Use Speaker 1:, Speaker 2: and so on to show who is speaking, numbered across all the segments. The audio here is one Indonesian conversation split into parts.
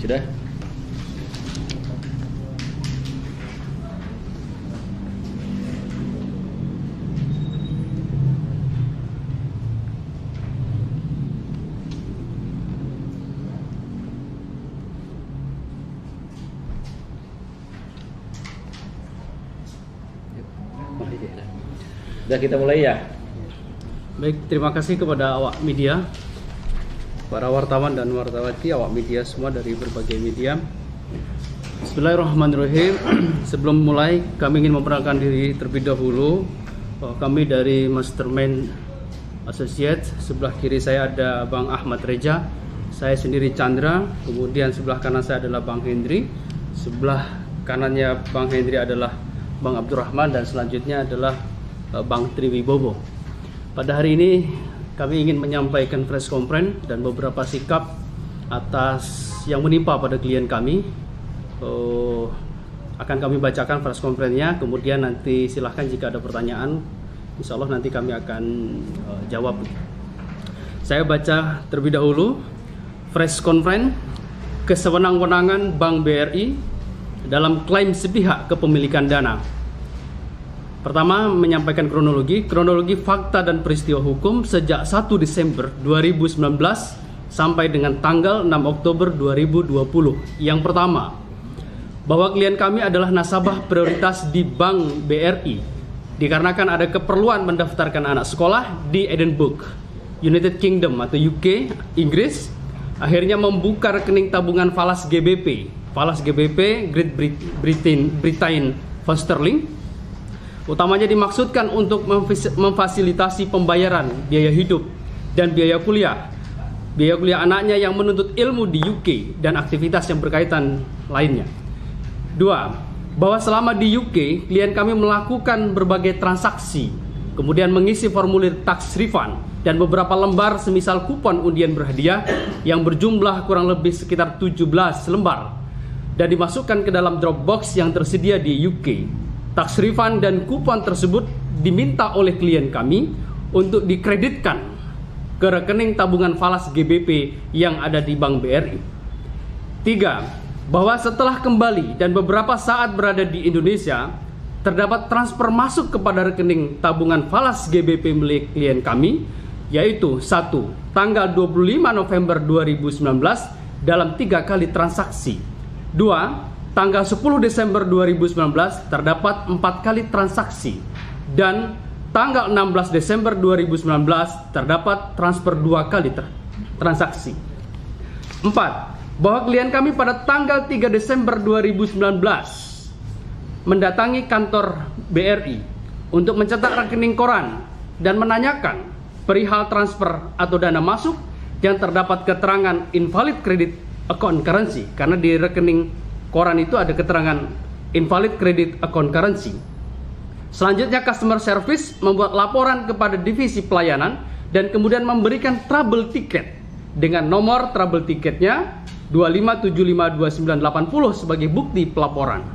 Speaker 1: Sudah? Sudah, kita mulai ya.
Speaker 2: Baik, terima kasih kepada awak media, para wartawan dan wartawati, awak media semua dari berbagai media. Bismillahirrahmanirrahim. Sebelum mulai, kami ingin memperkenalkan diri terlebih dahulu. Kami dari Mastermind Associates. Sebelah kiri saya ada Bang Ahmad Reja, saya sendiri Chandra, kemudian sebelah kanan saya adalah Bang Hendri, sebelah kanannya Bang Hendri adalah Bang Abdurrahman, dan selanjutnya adalah Bang Triwibowo. Pada hari ini kami ingin menyampaikan press conference dan beberapa sikap atas yang menimpa pada klien kami. Akan kami bacakan press conference-nya, kemudian nanti silahkan jika ada pertanyaan, insya Allah nanti kami akan jawab. Saya baca terlebih dahulu press conference kesewenang-wenangan Bank BRI dalam klaim sepihak kepemilikan dana. Pertama, menyampaikan kronologi fakta dan peristiwa hukum sejak 1 Desember 2019 sampai dengan tanggal 6 Oktober 2020. Yang pertama, bahwa klien kami adalah nasabah prioritas di Bank BRI dikarenakan ada keperluan mendaftarkan anak sekolah di Edinburgh, United Kingdom atau UK, Inggris. Akhirnya membuka rekening tabungan falas GBP, Great Britain Pound Sterling. Utamanya dimaksudkan untuk memfasilitasi pembayaran biaya hidup dan biaya kuliah anaknya yang menuntut ilmu di UK dan aktivitas yang berkaitan lainnya. 2. Bahwa selama di UK, klien kami melakukan berbagai transaksi, kemudian mengisi formulir tax refund dan beberapa lembar semisal kupon undian berhadiah yang berjumlah kurang lebih sekitar 17 lembar dan dimasukkan ke dalam Dropbox yang tersedia di UK. Tax refund dan kupon tersebut diminta oleh klien kami untuk dikreditkan ke rekening tabungan falas GBP yang ada di Bank BRI. 3. Bahwa setelah kembali dan beberapa saat berada di Indonesia, terdapat transfer masuk kepada rekening tabungan falas GBP milik klien kami, yaitu 1. Tanggal 25 November 2019 dalam 3 kali transaksi. 2. Tanggal 10 Desember 2019 terdapat 4 kali transaksi, dan tanggal 16 Desember 2019 terdapat transfer 2 kali transaksi. 4. Bahwa klien kami pada tanggal 3 Desember 2019 mendatangi kantor BRI untuk mencetak rekening koran dan menanyakan perihal transfer atau dana masuk yang terdapat keterangan invalid credit account currency, karena di rekening koran itu ada keterangan invalid credit account currency. Selanjutnya customer service membuat laporan kepada divisi pelayanan dan kemudian memberikan trouble ticket dengan nomor trouble ticketnya 25752980 sebagai bukti pelaporan.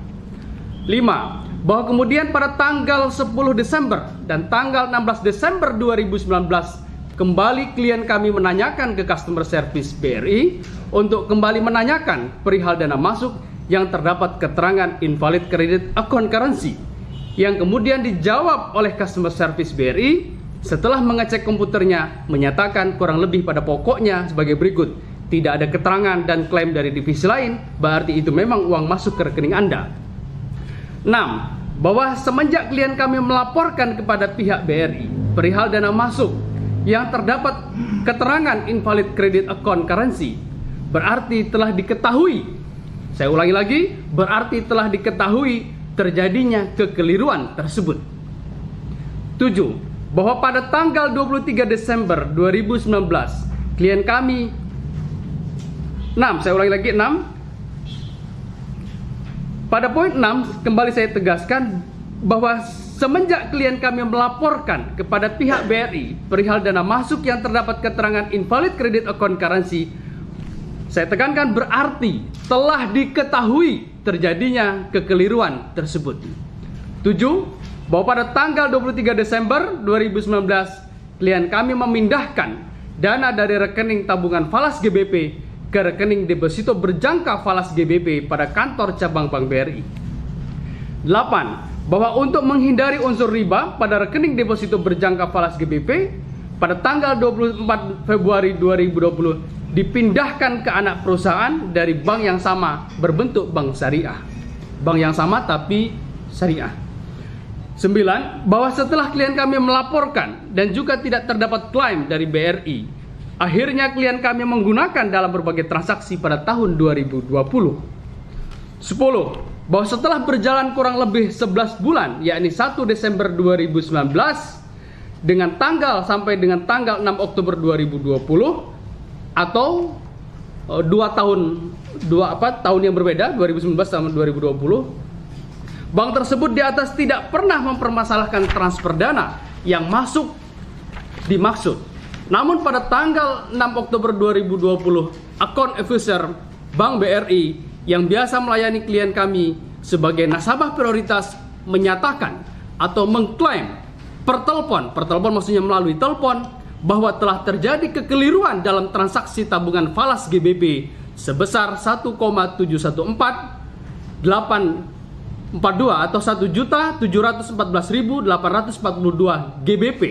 Speaker 2: 5. Bahwa kemudian pada tanggal 10 Desember dan tanggal 16 Desember 2019 kembali klien kami menanyakan ke customer service BRI untuk kembali menanyakan perihal dana masuk yang terdapat keterangan invalid credit account currency, yang kemudian dijawab oleh customer service BRI setelah mengecek komputernya menyatakan kurang lebih pada pokoknya sebagai berikut: tidak ada keterangan dan klaim dari divisi lain, berarti itu memang uang masuk ke rekening Anda. 6. Bahwa semenjak klien kami melaporkan kepada pihak BRI perihal dana masuk yang terdapat keterangan invalid credit account currency, berarti telah diketahui, saya ulangi lagi, berarti telah diketahui terjadinya kekeliruan tersebut. 7. Bahwa pada tanggal 23 Desember 2019 klien kami 6. Saya ulangi lagi 6. Pada poin 6 kembali saya tegaskan bahwa semenjak klien kami melaporkan kepada pihak BRI perihal dana masuk yang terdapat keterangan invalid credit account currency, saya tekankan berarti telah diketahui terjadinya kekeliruan tersebut. 7. Bahwa pada tanggal 23 Desember 2019 klien kami memindahkan dana dari rekening tabungan falas GBP ke ke rekening deposito berjangka falas GBP pada kantor cabang Bank BRI. 8. Bahwa untuk menghindari unsur riba pada rekening deposito berjangka falas GBP pada tanggal 24 Februari 2020 dipindahkan ke anak perusahaan dari bank yang sama berbentuk bank syariah. Bank yang sama tapi syariah. 9. Bahwa setelah klien kami melaporkan dan juga tidak terdapat klaim dari BRI, akhirnya klien kami menggunakan dalam berbagai transaksi pada tahun 2020. 10. Bahwa setelah berjalan kurang lebih 11 bulan, yakni 1 Desember 2019 dengan tanggal sampai dengan tanggal 6 Oktober 2020 atau tahun yang berbeda, 2019 sama 2020, bank tersebut di atas tidak pernah mempermasalahkan transfer dana yang masuk dimaksud. Namun pada tanggal 6 Oktober 2020, account officer Bank BRI yang biasa melayani klien kami sebagai nasabah prioritas menyatakan atau mengklaim per telepon maksudnya melalui telepon, bahwa telah terjadi kekeliruan dalam transaksi tabungan falas GBP sebesar 1,714.842 atau 1.714.842 GBP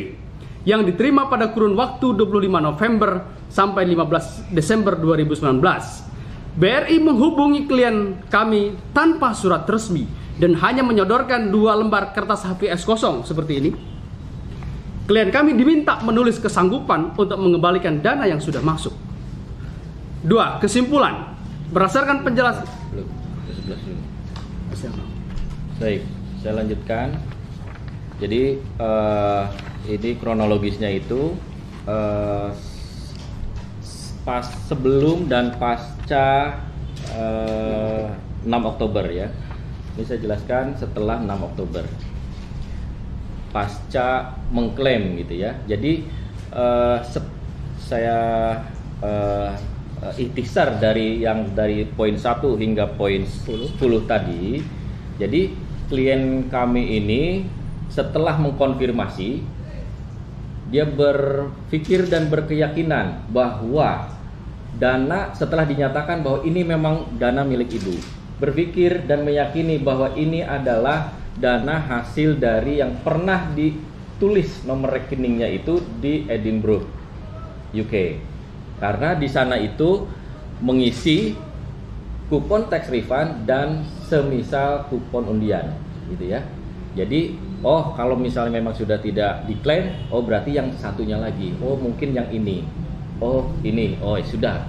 Speaker 2: yang diterima pada kurun waktu 25 November sampai 15 Desember 2019. BRI menghubungi klien kami tanpa surat resmi dan hanya menyodorkan 2 lembar kertas HVS kosong seperti ini. Klien kami diminta menulis kesanggupan untuk mengembalikan dana yang sudah masuk. 2. Kesimpulan. Berdasarkan penjelasan.
Speaker 1: Baik, saya lanjutkan. Jadi ini kronologisnya itu pas sebelum dan pasca 6 Oktober ya. Ini saya jelaskan setelah 6 Oktober. Pasca mengklaim gitu ya. Jadi saya ikhtisar dari poin 1 hingga poin 10 tadi. Jadi klien kami ini setelah mengkonfirmasi, dia berpikir dan berkeyakinan bahwa dana setelah dinyatakan bahwa ini memang dana milik ibu, berpikir dan meyakini bahwa ini adalah dana hasil dari yang pernah ditulis nomor rekeningnya itu di Edinburgh, UK. Karena di sana itu mengisi kupon tax refund dan semisal kupon undian, gitu ya. Jadi, kalau misalnya memang sudah tidak diklaim, berarti yang satunya lagi, mungkin yang ini. Sudah.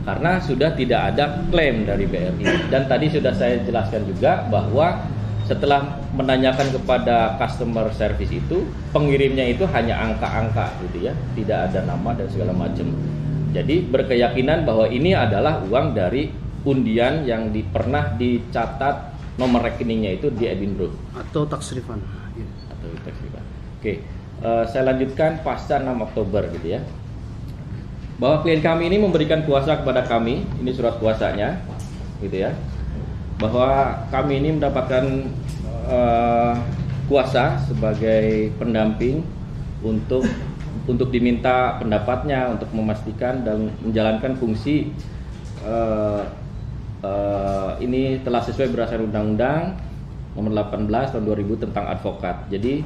Speaker 1: Karena sudah tidak ada klaim dari BRI. Dan tadi sudah saya jelaskan juga bahwa setelah menanyakan kepada customer service itu, pengirimnya itu hanya angka-angka gitu ya, tidak ada nama dan segala macam. Jadi berkeyakinan bahwa ini adalah uang dari undian yang pernah dicatat nomor rekeningnya itu di Edinburgh
Speaker 2: atau tax refund. Oke,
Speaker 1: saya lanjutkan pasca 6 Oktober gitu ya. Bahwa klien kami ini memberikan kuasa kepada kami, ini surat kuasanya, gitu ya. Bahwa kami ini mendapatkan kuasa sebagai pendamping untuk diminta pendapatnya untuk memastikan dan menjalankan fungsi ini telah sesuai berdasarkan Undang-Undang Nomor 18 Tahun 2000 tentang advokat. Jadi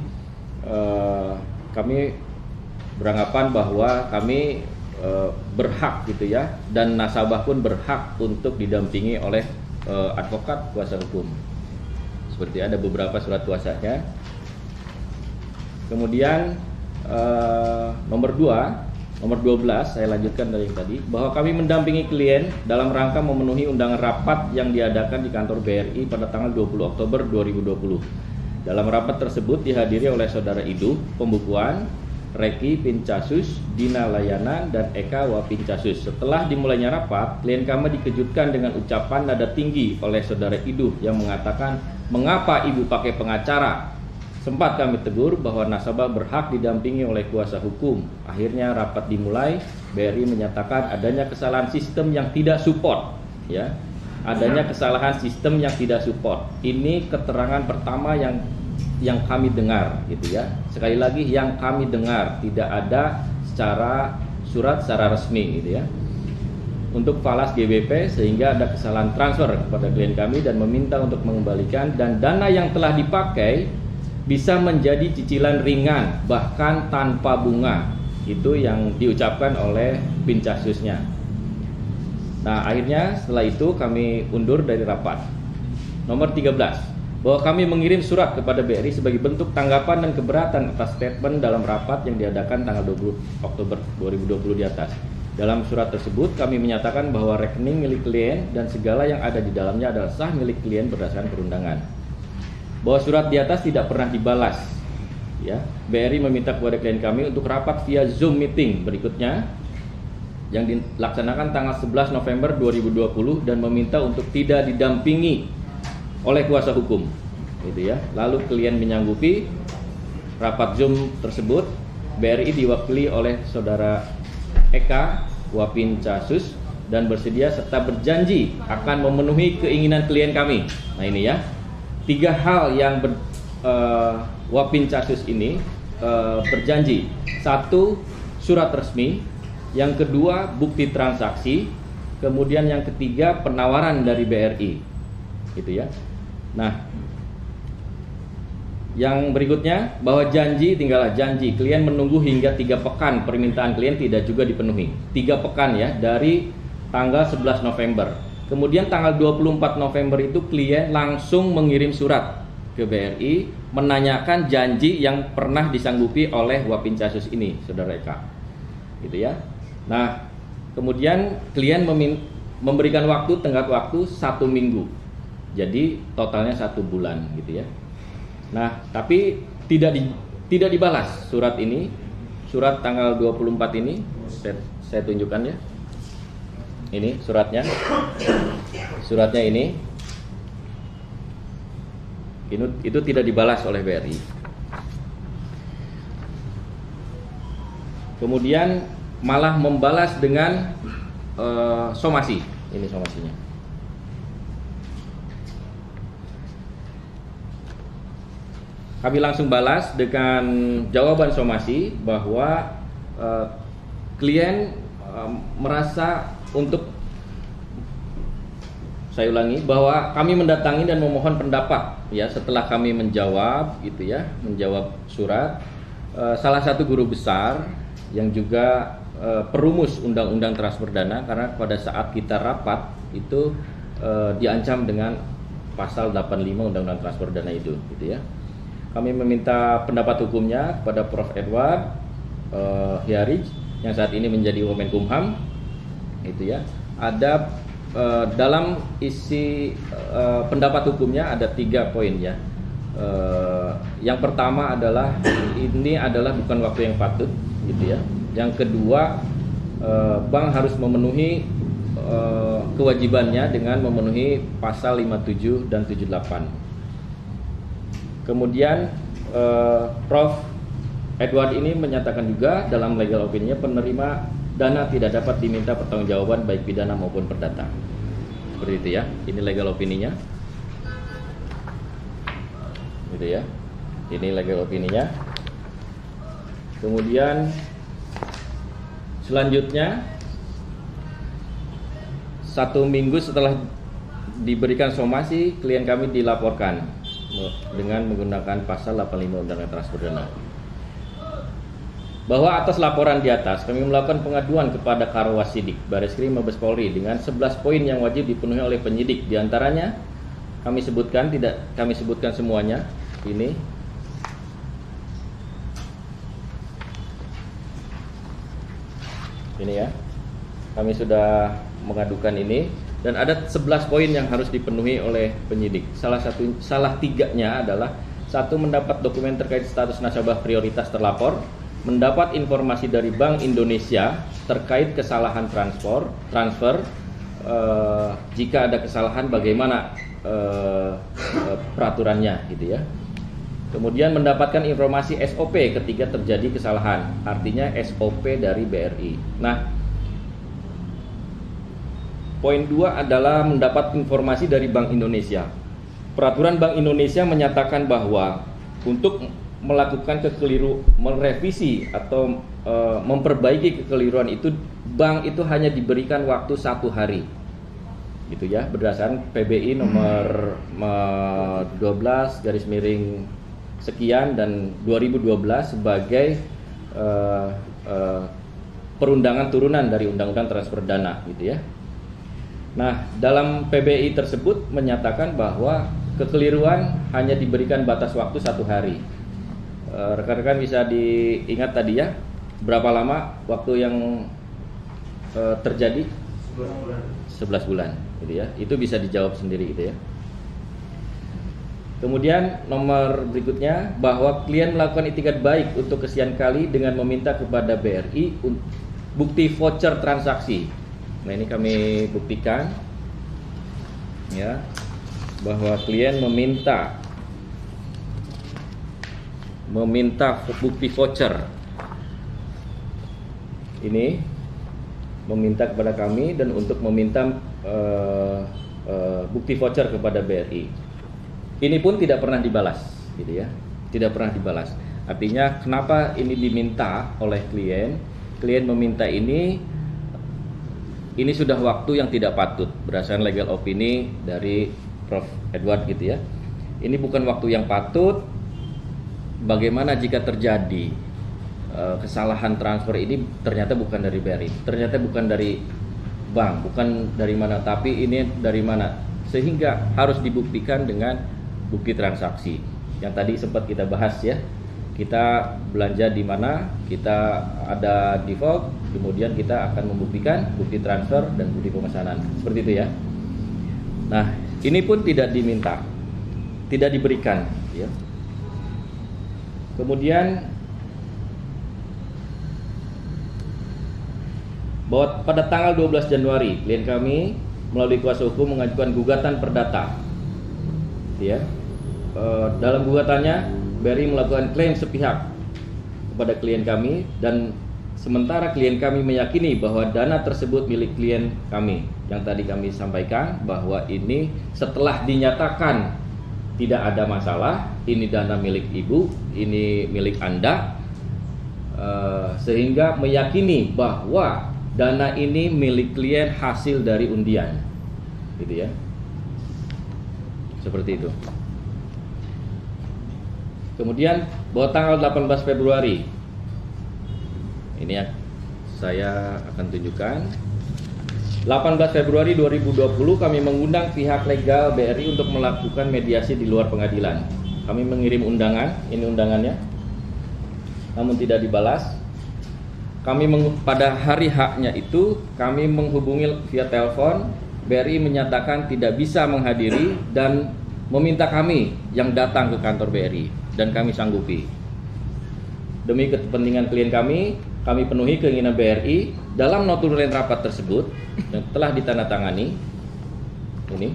Speaker 1: kami beranggapan bahwa kami berhak gitu ya, dan nasabah pun berhak untuk didampingi oleh advokat kuasa hukum. Seperti ada beberapa surat kuasanya. Kemudian nomor 12 saya lanjutkan dari yang tadi, bahwa kami mendampingi klien dalam rangka memenuhi undangan rapat yang diadakan di kantor BRI pada tanggal 20 Oktober 2020. Dalam rapat tersebut dihadiri oleh Saudara Idu Pembukuan, Reki Pincasus, Dina Layanan, dan Eka Wapincasus. Setelah dimulainya rapat, klien kami dikejutkan dengan ucapan nada tinggi oleh Saudara Idu yang mengatakan, "Mengapa ibu pakai pengacara?" Sempat kami tegur bahwa nasabah berhak didampingi oleh kuasa hukum. Akhirnya rapat dimulai. BRI menyatakan adanya kesalahan sistem yang tidak support, ya. Adanya kesalahan sistem yang tidak support. Ini keterangan pertama yang kami dengar, gitu ya. Sekali lagi yang kami dengar, tidak ada secara surat secara resmi, gitu ya. untuk falas GBP sehingga ada kesalahan transfer kepada klien kami dan meminta untuk mengembalikan, dan dana yang telah dipakai bisa menjadi cicilan ringan bahkan tanpa bunga. Itu yang diucapkan oleh Pincasusnya. Nah, akhirnya setelah itu kami undur dari rapat. Nomor 13, bahwa kami mengirim surat kepada BRI sebagai bentuk tanggapan dan keberatan atas statement dalam rapat yang diadakan tanggal 20 Oktober 2020 di atas. Dalam surat tersebut kami menyatakan bahwa rekening milik klien dan segala yang ada di dalamnya adalah sah milik klien berdasarkan perundangan. Bahwa surat di atas tidak pernah dibalas. Ya, BRI meminta kepada klien kami untuk rapat via Zoom meeting berikutnya yang dilaksanakan tanggal 11 November 2020 dan meminta untuk tidak didampingi oleh kuasa hukum, gitu ya. Lalu klien menyanggupi rapat Zoom tersebut. BRI diwakili oleh saudara Eka Wapincasus dan bersedia serta berjanji akan memenuhi keinginan klien kami. Nah, ini ya, 3 hal yang Wapincasus ini berjanji. 1, surat resmi. Yang kedua, bukti transaksi. Kemudian yang ketiga, penawaran dari BRI, gitu ya. Nah, yang berikutnya, bahwa janji tinggallah janji. Klien menunggu hingga 3 pekan permintaan klien tidak juga dipenuhi. 3 pekan ya, dari tanggal 11 November. Kemudian tanggal 24 November itu klien langsung mengirim surat ke BRI menanyakan janji yang pernah disanggupi oleh Wapincasus ini, saudara Eka, gitu ya. Nah, kemudian klien memberikan waktu, tenggat waktu 1 minggu. Jadi totalnya 1 bulan, gitu ya. Nah, tapi tidak dibalas surat ini. Surat tanggal 24 ini saya tunjukkan ya. Ini suratnya. Suratnya ini. Itu tidak dibalas oleh BRI. Kemudian malah membalas dengan somasi. Ini somasinya. Kami langsung balas dengan jawaban somasi bahwa klien merasa untuk, saya ulangi, bahwa kami mendatangi dan memohon pendapat ya setelah kami menjawab, gitu ya, menjawab surat salah satu guru besar yang juga perumus undang-undang transfer dana, karena pada saat kita rapat itu diancam dengan pasal 85 undang-undang transfer dana itu, gitu ya. Kami meminta pendapat hukumnya kepada Prof. Edward Hiarij yang saat ini menjadi Wamenkumham, gitu ya. Ada dalam isi pendapat hukumnya ada 3 poin ya. Yang pertama adalah ini adalah bukan waktu yang patut, gitu ya. Yang kedua, bank harus memenuhi kewajibannya dengan memenuhi pasal 57 dan 78. Kemudian Prof. Edward ini menyatakan juga dalam legal opininya penerima dana tidak dapat diminta pertanggungjawaban baik pidana maupun perdata. Seperti itu ya. Ini legal opininya. Gitu ya. Ini legal opininya. Kemudian selanjutnya 1 minggu setelah diberikan somasi, klien kami dilaporkan dengan menggunakan pasal 85 Undang-Undang Transfer Dana. Bahwa atas laporan di atas kami melakukan pengaduan kepada Karwasidik Bareskrim Mabes Polri dengan 11 poin yang wajib dipenuhi oleh penyidik. Di antaranya kami sebutkan, tidak kami sebutkan semuanya. Ini ya. Kami sudah mengadukan ini. Dan ada 11 poin yang harus dipenuhi oleh penyidik. Salah 3-nya adalah 1. Mendapat dokumen terkait status nasabah prioritas terlapor, mendapat informasi dari Bank Indonesia terkait kesalahan transfer. Jika ada kesalahan, bagaimana peraturannya, gitu ya. Kemudian mendapatkan informasi SOP ketika terjadi kesalahan, artinya SOP dari BRI. Nah, poin 2 adalah mendapat informasi dari Bank Indonesia. Peraturan Bank Indonesia menyatakan bahwa untuk melakukan merevisi atau memperbaiki kekeliruan itu bank itu hanya diberikan waktu 1 hari, gitu ya, berdasarkan PBI nomor 12 garis miring sekian dan 2012 sebagai perundangan turunan dari Undang-Undang Transfer Dana, gitu ya. Nah, dalam PBI tersebut menyatakan bahwa kekeliruan hanya diberikan batas waktu 1 hari. Rekan-rekan bisa diingat tadi ya, berapa lama waktu yang terjadi? 11 bulan, gitu ya. Itu bisa dijawab sendiri, gitu ya. Kemudian nomor berikutnya, bahwa klien melakukan itikat baik untuk kesekian kali dengan meminta kepada BRI bukti voucher transaksi. Nah, ini kami buktikan ya, bahwa klien meminta bukti voucher. Ini meminta kepada kami dan untuk meminta bukti voucher kepada BRI. Ini pun tidak pernah dibalas, gitu ya, tidak pernah dibalas. Artinya kenapa ini diminta oleh klien? Klien meminta ini sudah waktu yang tidak patut berdasarkan legal opini dari Prof. Edward, gitu ya. Ini bukan waktu yang patut. Bagaimana jika terjadi kesalahan transfer ini ternyata bukan dari BRI, ternyata bukan dari bank, bukan dari mana, tapi ini dari mana? Sehingga harus dibuktikan dengan bukti transaksi yang tadi sempat kita bahas ya. Kita belanja di mana, kita ada default, kemudian kita akan membuktikan bukti transfer dan bukti pemesanan, seperti itu ya. Nah, ini pun tidak diminta, tidak diberikan ya. Kemudian bahwa pada tanggal 12 Januari klien kami melalui kuasa hukum mengajukan gugatan perdata ya. Dalam gugatannya BRI melakukan klaim sepihak kepada klien kami, dan sementara klien kami meyakini bahwa dana tersebut milik klien kami. Yang tadi kami sampaikan bahwa ini setelah dinyatakan tidak ada masalah, ini dana milik ibu, ini milik Anda, sehingga meyakini bahwa dana ini milik klien hasil dari undian, gitu ya, seperti itu. Kemudian bahwa tanggal 18 Februari ini yang saya akan tunjukkan. 18 Februari 2020 kami mengundang pihak legal BRI untuk melakukan mediasi di luar pengadilan. Kami mengirim undangan, ini undangannya, namun tidak dibalas. Pada hari haknya itu kami menghubungi via telepon. BRI menyatakan tidak bisa menghadiri dan meminta kami yang datang ke kantor BRI, dan kami sanggupi. Demi kepentingan klien kami penuhi keinginan BRI. Dalam notulen rapat tersebut yang telah ditandatangani ini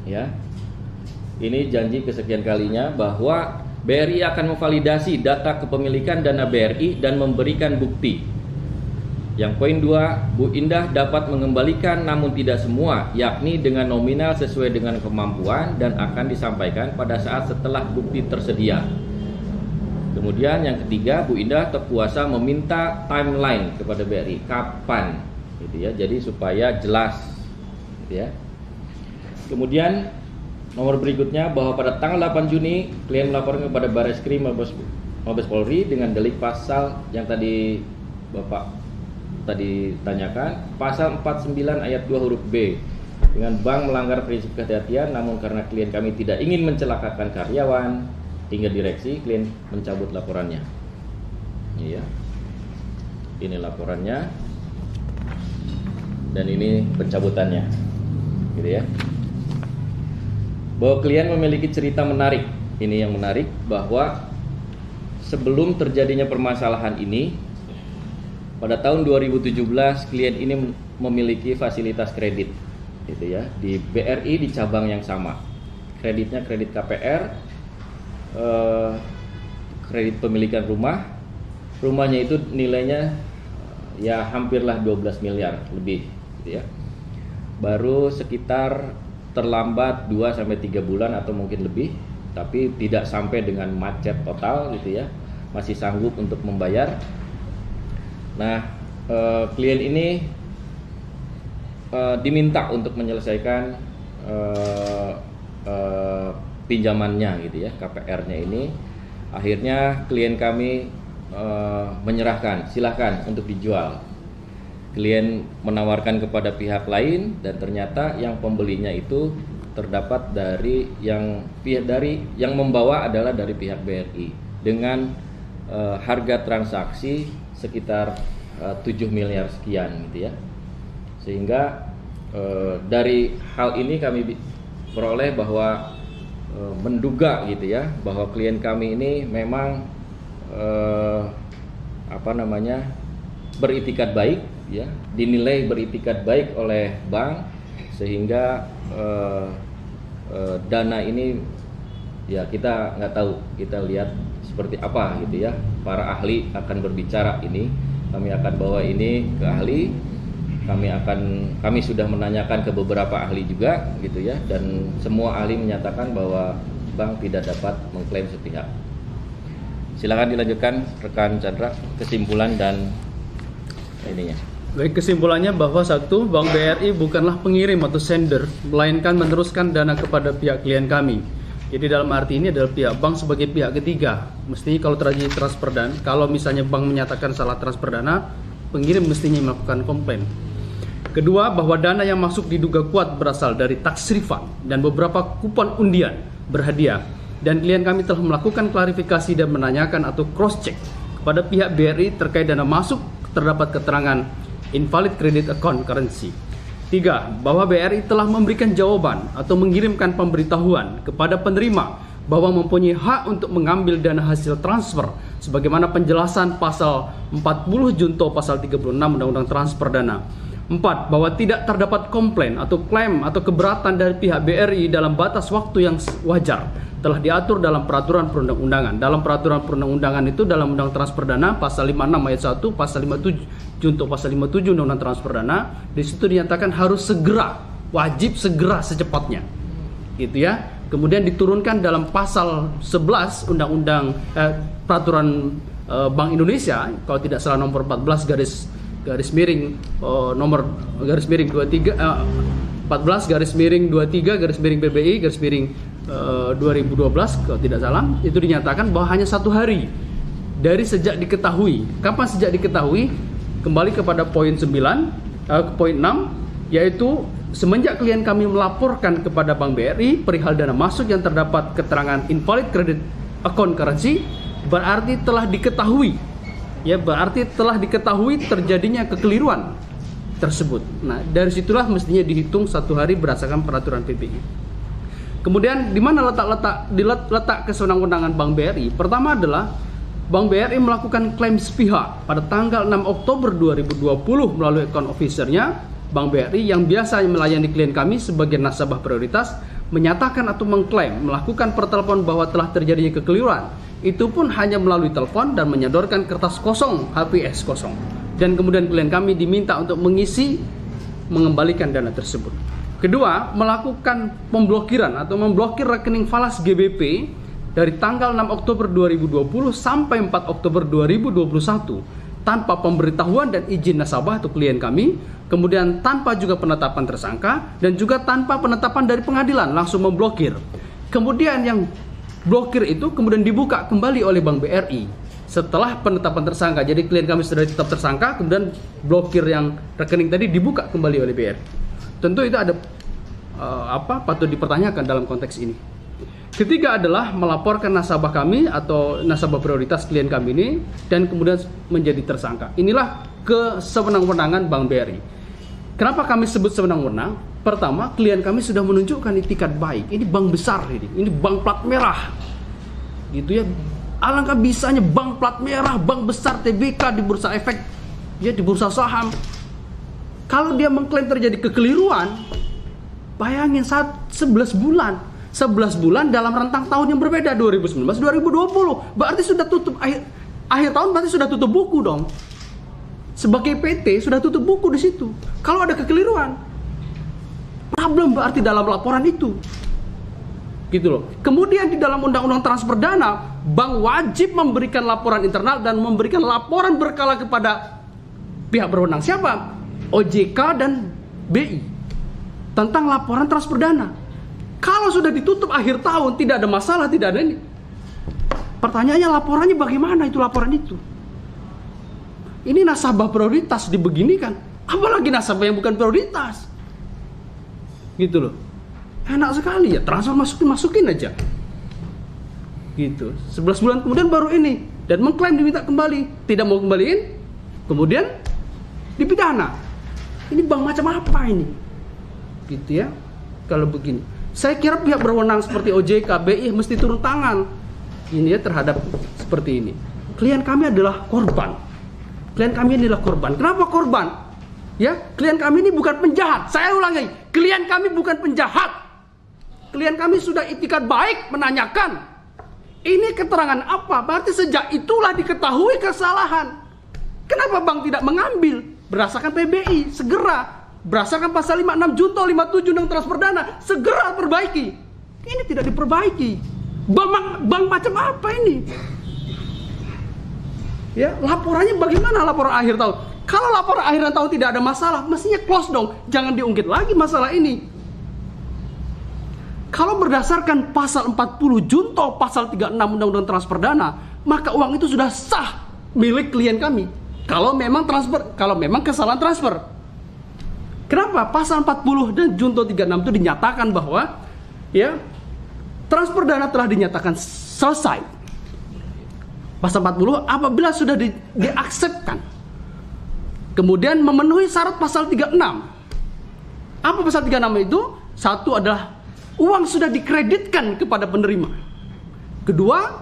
Speaker 1: ya, ini janji kesekian kalinya bahwa BRI akan memvalidasi data kepemilikan dana BRI dan memberikan bukti. Yang poin 2, Bu Indah dapat mengembalikan namun tidak semua, yakni dengan nominal sesuai dengan kemampuan dan akan disampaikan pada saat setelah bukti tersedia. Kemudian yang ketiga, Bu Indah terkuasa meminta timeline kepada BRI, kapan, gitu ya. Jadi supaya jelas, gitu ya. Kemudian nomor berikutnya, bahwa pada tanggal 8 Juni klien melaporkan kepada Bareskrim Mabes Polri dengan delik pasal yang tadi Bapak tanyakan, pasal 49 ayat 2 huruf B, dengan bank melanggar prinsip kehati-hatian, namun karena klien kami tidak ingin mencelakakan karyawan hingga direksi, klien mencabut laporannya. Iya, ini laporannya dan ini pencabutannya, gitu ya. Bahwa klien memiliki cerita menarik. Ini yang menarik, bahwa sebelum terjadinya permasalahan ini, pada tahun 2017 klien ini memiliki fasilitas kredit, gitu ya, di BRI di cabang yang sama. Kreditnya kredit KPR, kredit pemilikan rumah. Rumahnya itu nilainya ya hampirlah 12 miliar lebih, gitu ya. Baru sekitar terlambat 2-3 bulan atau mungkin lebih, tapi tidak sampai dengan macet total, gitu ya. Masih sanggup untuk membayar. Nah, klien ini diminta untuk menyelesaikan pinjamannya gitu ya, KPR-nya ini. Akhirnya klien kami menyerahkan, silahkan untuk dijual. Klien menawarkan kepada pihak lain dan ternyata yang pembelinya itu terdapat dari yang membawa adalah dari pihak BRI dengan harga transaksi sekitar 7 miliar sekian gitu ya. Sehingga dari hal ini kami peroleh bahwa menduga gitu ya, bahwa klien kami ini memang beritikat baik ya, dinilai beritikat baik oleh bank, sehingga dana ini ya kita nggak tahu, kita lihat seperti apa gitu ya. Para ahli akan berbicara ini, kami akan bawa ini ke ahli, kami sudah menanyakan ke beberapa ahli juga gitu ya, dan semua ahli menyatakan bahwa bank tidak dapat mengklaim sepihak. Silakan dilanjutkan rekan Chandra, kesimpulan dan ininya.
Speaker 2: Baik, kesimpulannya bahwa satu, Bank BRI bukanlah pengirim atau sender, melainkan meneruskan dana kepada pihak klien kami. Jadi dalam arti ini adalah pihak bank sebagai pihak ketiga. Mestinya kalau terjadi transfer dana, kalau misalnya bank menyatakan salah transfer dana, pengirim mestinya melakukan komplain. Kedua, bahwa dana yang masuk diduga kuat berasal dari tax refund dan beberapa kupon undian berhadiah. Dan klien kami telah melakukan klarifikasi dan menanyakan atau cross check kepada pihak BRI terkait dana masuk terdapat keterangan invalid credit account currency. 3. Bahwa BRI telah memberikan jawaban atau mengirimkan pemberitahuan kepada penerima bahwa mempunyai hak untuk mengambil dana hasil transfer sebagaimana penjelasan pasal 40 junto pasal 36 Undang-Undang Transfer Dana. 4. Bahwa tidak terdapat komplain atau klaim atau keberatan dari pihak BRI dalam batas waktu yang wajar telah diatur dalam peraturan perundang-undangan. Dalam peraturan perundang-undangan itu dalam Undang Transfer Dana pasal 56 ayat 1, pasal 57 junto pasal 57 Undang-Undang Transfer Dana, di situ dinyatakan harus segera, wajib segera secepatnya. Gitu ya. Kemudian diturunkan dalam pasal 11 Undang-Undang Peraturan Bank Indonesia, kalau tidak salah nomor 14 garis miring 23 14 garis miring 23 garis miring PBI garis miring 2012 kalau tidak salah, itu dinyatakan bahwa hanya 1 hari dari sejak diketahui. Kapan sejak diketahui? Kembali kepada poin 9, poin 6, yaitu semenjak klien kami melaporkan kepada Bank BRI perihal dana masuk yang terdapat keterangan invalid credit account currency, berarti telah diketahui, ya, berarti telah diketahui terjadinya kekeliruan tersebut. Nah, dari situlah mestinya dihitung 1 hari berdasarkan peraturan PBI. Kemudian di mana letak kesewenang-wenangan Bank BRI? Pertama adalah Bank BRI melakukan klaim sepihak pada tanggal 6 Oktober 2020 melalui account officer-nya. Bank BRI yang biasa melayani klien kami sebagai nasabah prioritas menyatakan atau mengklaim melakukan pertelepon bahwa telah terjadinya kekeliruan. Itu pun hanya melalui telepon dan menyodorkan kertas kosong, HPS kosong. Dan kemudian klien kami diminta untuk mengembalikan dana tersebut. Kedua, melakukan pemblokiran atau memblokir rekening falas GBP dari tanggal 6 Oktober 2020 sampai 4 Oktober 2021 tanpa pemberitahuan dan izin nasabah atau klien kami, kemudian tanpa juga penetapan tersangka dan juga tanpa penetapan dari pengadilan, langsung memblokir. Kemudian yang blokir itu kemudian dibuka kembali oleh Bank BRI setelah penetapan tersangka. Jadi klien kami sudah tetap tersangka, kemudian blokir yang rekening tadi dibuka kembali oleh BRI. Tentu itu ada patut dipertanyakan dalam konteks ini. Ketiga adalah melaporkan nasabah kami atau nasabah prioritas klien kami ini dan kemudian menjadi tersangka. Inilah kesewenang-wenangan Bank BRI. Kenapa kami sebut sewenang-wenang? Pertama, klien kami sudah menunjukkan itikat baik. Ini bank besar ini bank plat merah. Gitu ya. Alangkah bisanya bank plat merah, bank besar TBK di bursa efek, ya di bursa saham. Kalau dia mengklaim terjadi kekeliruan, bayangin 11 bulan dalam rentang tahun yang berbeda, 2019 2020. Berarti sudah tutup akhir tahun, berarti sudah tutup buku dong. Sebagai PT sudah tutup buku di situ. Kalau ada kekeliruan, problem berarti dalam laporan itu. Gitu loh. Kemudian di dalam Undang-Undang Transfer Dana, bank wajib memberikan laporan internal dan memberikan laporan berkala kepada pihak berwenang. Siapa? OJK dan BI tentang laporan transfer dana. Kalau sudah ditutup akhir tahun, tidak ada masalah, tidak ada ini. Pertanyaannya, laporannya bagaimana itu laporan itu? Ini nasabah prioritas dibeginikan, apalagi nasabah yang bukan prioritas. Gitu loh. Enak sekali ya, transfer masukin aja. Gitu. 11 bulan kemudian baru ini, dan mengklaim diminta kembali, tidak mau kembaliin, kemudian dipidana. Ini bank macam apa ini? Gitu ya. Kalau begini, saya kira pihak berwenang seperti OJK, BI mesti turun tangan ini ya terhadap seperti ini. Klien kami adalah korban. Klien kami inilah korban. Kenapa korban? Ya, klien kami ini bukan penjahat. Saya ulangi, klien kami bukan penjahat. Klien kami sudah itikat baik menanyakan, ini keterangan apa? Berarti sejak itulah diketahui kesalahan. Kenapa bank tidak mengambil? Berdasarkan PBI, segera. Berdasarkan pasal 56 junto 57 undang transfer dana, segera perbaiki. Ini tidak diperbaiki. Bank macam apa ini? Ya, laporannya bagaimana laporan akhir tahun? Kalau laporan akhir tahun tidak ada masalah, mestinya close dong. Jangan diungkit lagi masalah ini. Kalau berdasarkan pasal 40 junto pasal 36 undang-undang transfer dana, maka uang itu sudah sah milik klien kami. Kalau memang kesalahan transfer. Kenapa? Pasal 40 dan junto 36 itu dinyatakan bahwa ya, transfer dana telah dinyatakan selesai. Pasal 40 apabila sudah diaksepkan, kemudian memenuhi syarat pasal 36. Apa pasal 36 itu? Satu adalah uang sudah dikreditkan kepada penerima. Kedua,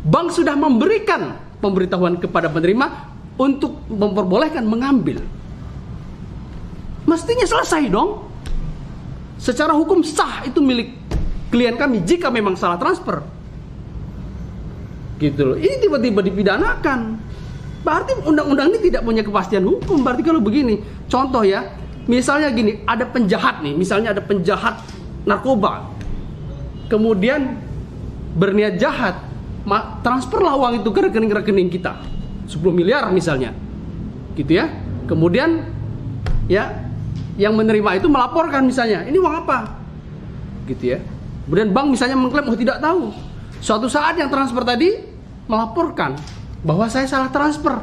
Speaker 2: bank sudah memberikan pemberitahuan kepada penerima untuk memperbolehkan mengambil. Mestinya selesai dong. Secara hukum sah itu milik klien kami jika memang salah transfer. Gitu loh. Ini tiba-tiba dipidanakan. Berarti undang-undang ini tidak punya kepastian hukum. Berarti kalau begini, contoh ya, misalnya gini, ada penjahat nih, misalnya ada penjahat narkoba, kemudian berniat jahat, transferlah uang itu ke rekening-rekening kita, 10 miliar misalnya, gitu ya. Kemudian ya, yang menerima itu melaporkan misalnya, ini uang apa, gitu ya. Kemudian bank misalnya mengklaim, oh tidak tahu. Suatu saat yang transfer tadi melaporkan bahwa saya salah transfer,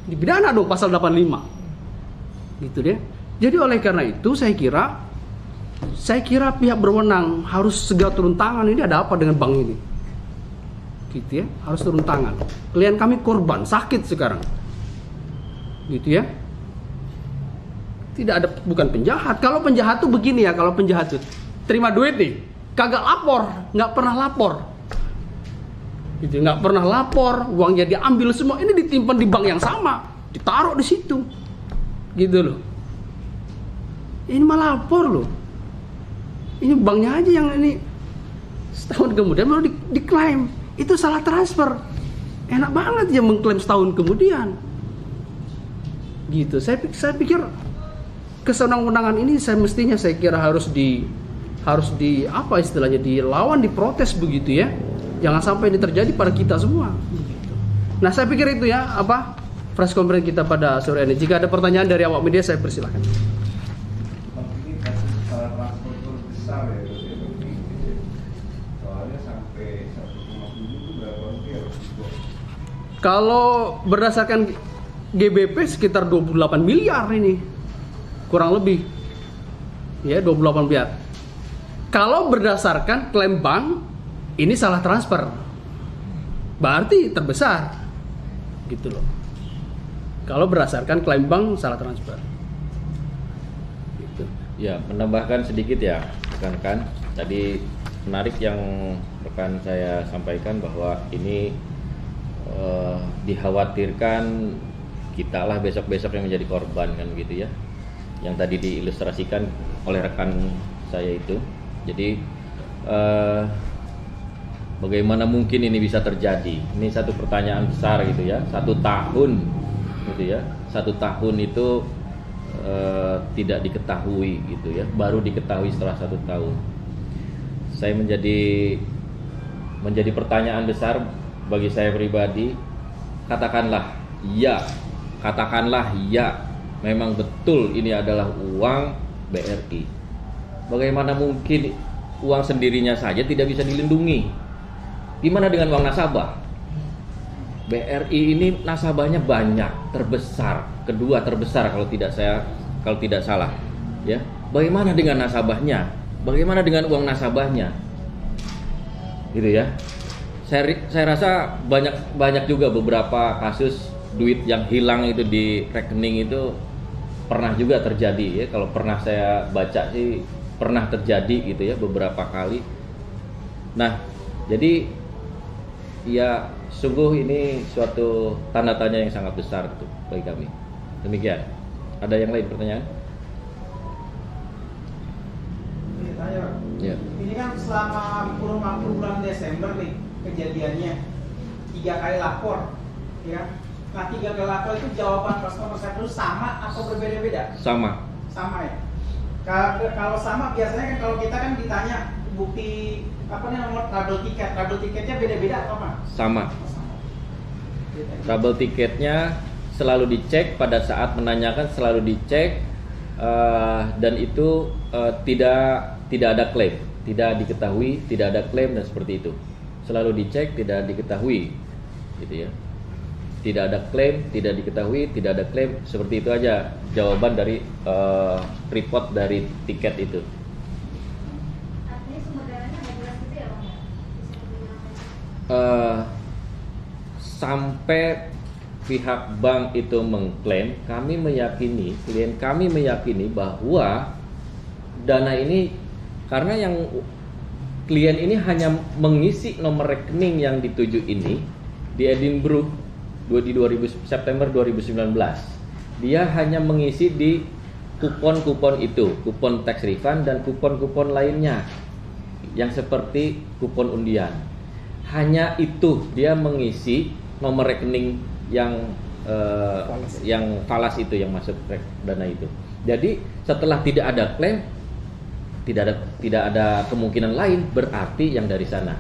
Speaker 2: dipidana dong pasal 85, gitu deh. Jadi oleh karena itu saya kira pihak berwenang harus segera turun tangan. Ini ada apa dengan bank ini? Gitu ya, harus turun tangan. Klien kami korban, sakit sekarang. Gitu ya. Tidak ada, bukan penjahat. Kalau penjahat tuh begini ya, kalau penjahat tuh terima duit nih, kagak lapor, nggak pernah lapor. Gitu, nggak pernah lapor, uangnya diambil semua. Ini ditimpan di bank yang sama, ditaruh di situ. Gitu loh. Ini malah lapor loh. Ini banknya aja yang ini setahun kemudian baru diklaim itu salah transfer. Enak banget ya mengklaim setahun kemudian. Gitu. Saya pikir kesenang-wenangan ini mestinya saya kira harus di apa istilahnya, dilawan, diprotes begitu ya. Jangan sampai ini terjadi pada kita semua. Begitu. Nah, saya pikir itu ya press conference kita pada sore ini. Jika ada pertanyaan dari awak media, saya persilahkan. Kalau berdasarkan GBP sekitar 28 miliar ini, kurang lebih ya, 28 miliar. Kalau berdasarkan klaim bank, ini salah transfer, berarti terbesar gitu loh. Kalau berdasarkan klaim bank salah transfer gitu.
Speaker 1: Ya, menambahkan sedikit ya rekan-rekan, tadi menarik yang rekan saya sampaikan bahwa ini dikhawatirkan kita lah besok-besok yang menjadi korban kan gitu ya, yang tadi diilustrasikan oleh rekan saya itu. Jadi bagaimana mungkin ini bisa terjadi? Ini satu pertanyaan besar gitu ya. 1 tahun gitu ya, 1 tahun itu tidak diketahui gitu ya, baru diketahui setelah 1 tahun. Saya menjadi pertanyaan besar bagi saya pribadi. Katakanlah ya, katakanlah ya, memang betul ini adalah uang BRI. Bagaimana mungkin uang sendirinya saja tidak bisa dilindungi? Gimana dengan uang nasabah? BRI ini nasabahnya banyak, terbesar, kedua terbesar kalau tidak salah, ya. Bagaimana dengan nasabahnya? Bagaimana dengan uang nasabahnya? Gitu ya. Saya rasa banyak juga beberapa kasus duit yang hilang itu di rekening itu pernah juga terjadi, ya. Kalau pernah saya baca sih pernah terjadi gitu ya beberapa kali. Nah, jadi ya sungguh ini suatu tanda tanya yang sangat besar gitu bagi kami. Demikian. Ada yang lain pertanyaan? Ya.
Speaker 3: Ini kan selama kurun waktu bulan Desember nih kejadiannya 3 kali lapor, ya. Nah 3 kali lapor itu jawaban customer service sama atau berbeda-beda?
Speaker 1: Sama.
Speaker 3: Sama ya. Kalau sama biasanya kan kalau kita kan ditanya bukti apa nih nomor trouble tiketnya beda-beda atau apa?
Speaker 1: Sama. Trouble tiketnya selalu dicek pada saat menanyakan, selalu dicek dan itu tidak ada klaim, tidak diketahui, tidak ada klaim dan seperti itu. Selalu dicek, tidak diketahui, gitu ya. Tidak ada klaim, tidak diketahui, tidak ada klaim, seperti itu aja jawaban dari report dari tiket itu.
Speaker 4: Artinya sumber dananya nggak jelas gitu ya Bang ya?
Speaker 1: Sampai pihak bank itu mengklaim, kami meyakini, klien kami meyakini bahwa dana ini, karena yang klien ini hanya mengisi nomor rekening yang dituju ini di Edinburgh di September 2019. Dia hanya mengisi di kupon-kupon itu, kupon tax refund dan kupon-kupon lainnya yang seperti kupon undian. Hanya itu dia mengisi nomor rekening yang falas itu, yang masuk dana itu. Jadi setelah tidak ada klaim, tidak ada kemungkinan lain, berarti yang dari sana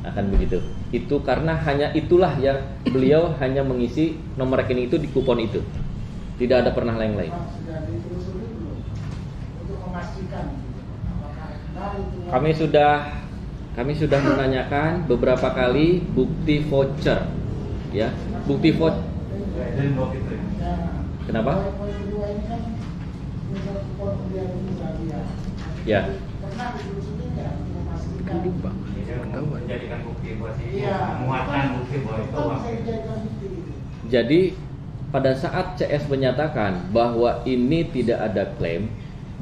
Speaker 1: akan begitu. Itu karena hanya itulah yang beliau hanya mengisi nomor rekening itu di kupon itu. Tidak ada pernah yang lain. Kami sudah menanyakan beberapa kali bukti voucher, ya. Bukti voucher. Kenapa? Ya. Jadi pada saat CS menyatakan bahwa ini tidak ada klaim,